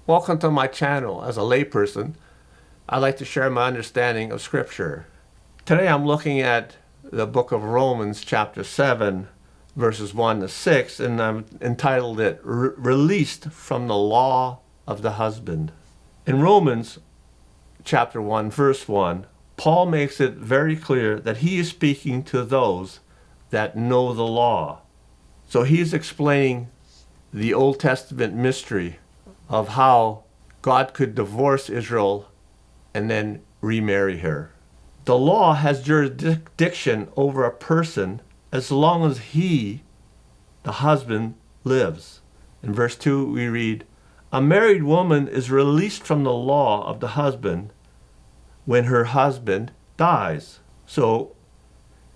Welcome to my channel. As a layperson, I like to share my understanding of Scripture. Today I'm looking at the book of Romans chapter 7 verses 1 to 6, and I'm entitled it Released from the Law of the Husband. In Romans chapter 1 verse 1, Paul makes it very clear that he is speaking to those that know the law. So he's explaining the Old Testament mystery of how God could divorce Israel and then remarry her. The law has jurisdiction over a person as long as he, the husband, lives. In verse 2 we read, "A married woman is released from the law of the husband when her husband dies." So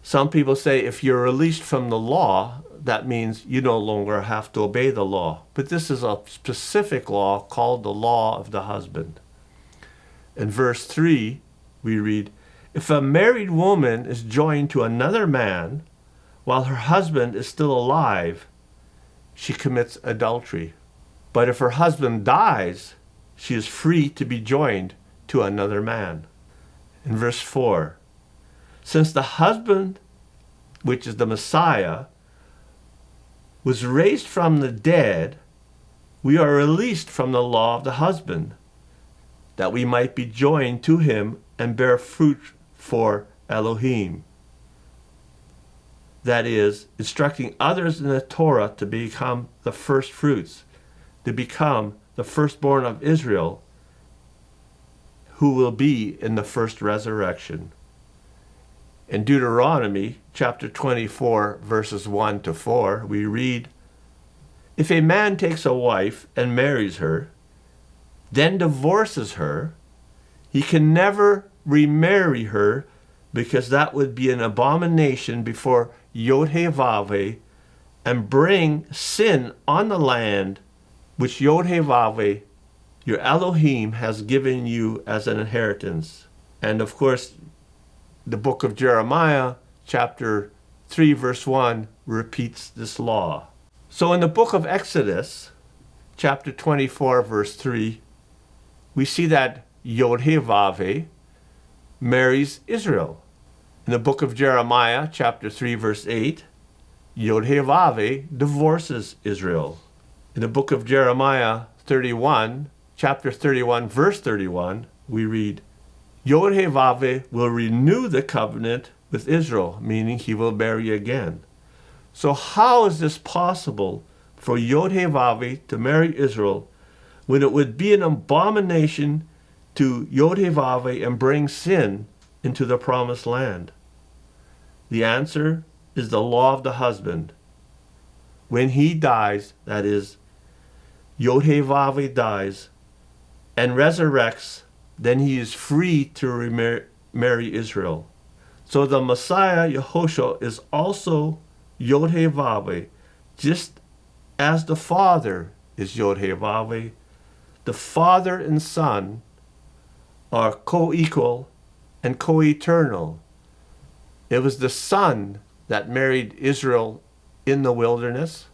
some people say if you're released from the law, that means you no longer have to obey the law. But this is a specific law called the law of the husband. In verse 3, we read, "If a married woman is joined to another man while her husband is still alive, she commits adultery. But if her husband dies, she is free to be joined to another man." In verse 4, "Since the husband, which is the Messiah, was raised from the dead, we are released from the law of the husband, that we might be joined to him and bear fruit for Elohim." That is, instructing others in the Torah to become the first fruits, to become the firstborn of Israel, who will be in the first resurrection. In Deuteronomy chapter 24, verses 1 to 4, we read, "If a man takes a wife and marries her, then divorces her, he can never remarry her, because that would be an abomination before YHVH and bring sin on the land which YHVH, your Elohim, has given you as an inheritance." And of course, the book of Jeremiah, chapter 3, verse 1, repeats this law. So in the book of Exodus, chapter 24, verse 3, we see that YHVH marries Israel. In the book of Jeremiah, chapter 3, verse 8, YHVH divorces Israel. In the book of Jeremiah 31, chapter 31, verse 31, we read, "YHVH will renew the covenant with Israel," meaning he will marry again. So how is this possible for YHVH to marry Israel when it would be an abomination to YHVH and bring sin into the promised land? The answer is the law of the husband. When he dies, that is, YHVH dies and resurrects, then he is free to remarry Israel. So the Messiah, Yehoshua, is also YHVH, just as the Father is YHVH. The Father and Son are co-equal and co-eternal. It was the Son that married Israel in the wilderness.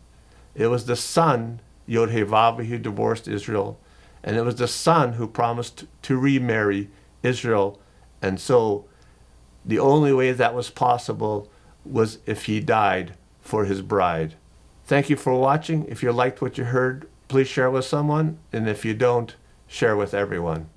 It was the Son, YHVH, who divorced Israel. And it was the Son who promised to remarry Israel. And so the only way that was possible was if he died for his bride. Thank you for watching. If you liked what you heard, please share with someone. And if you don't, share with everyone.